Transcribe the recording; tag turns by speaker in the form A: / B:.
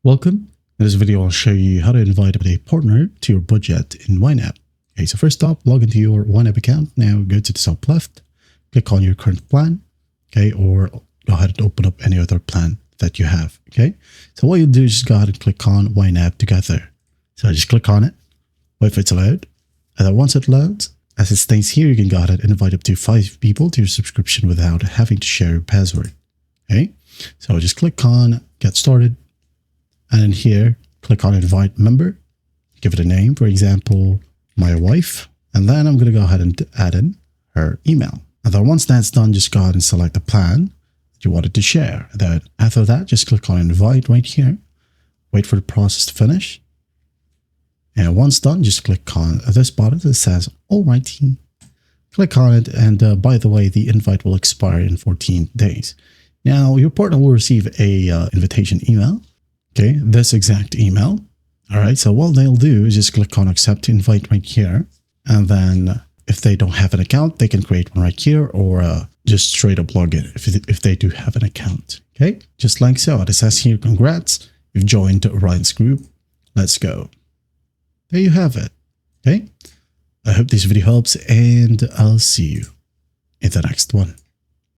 A: Welcome. In this video, I'll show you how to invite a partner to your budget in YNAB. Okay, so first up, log into your YNAB account. Now go to the top left, click on your current plan, okay, or go ahead and open up any other plan that you have, okay? So what you do is just go ahead and click on YNAB together. So just click on it, wait for it to load, and then once it loads, as it states here, you can go ahead and invite up to 5 people to your subscription without having to share your password, okay? So just click on Get Started. And in here, click on Invite Member, give it a name, for example, my wife. And then I'm going to go ahead and add in her email. And then once that's done, just go ahead and select the plan that you wanted to share. Then after that, just click on Invite right here. Wait for the process to finish. And once done, just click on this button that says Alrighty. Click on it. And by the way, the invite will expire in 14 days. Now, your partner will receive a invitation email. Okay, this exact email. All right, so what they'll do is just click on Accept Invite right here. And then if they don't have an account, they can create one right here or just straight up log in if they do have an account. Okay, just like so. It says here, congrats, you've joined Orion's group. Let's go. There you have it. Okay, I hope this video helps and I'll see you in the next one.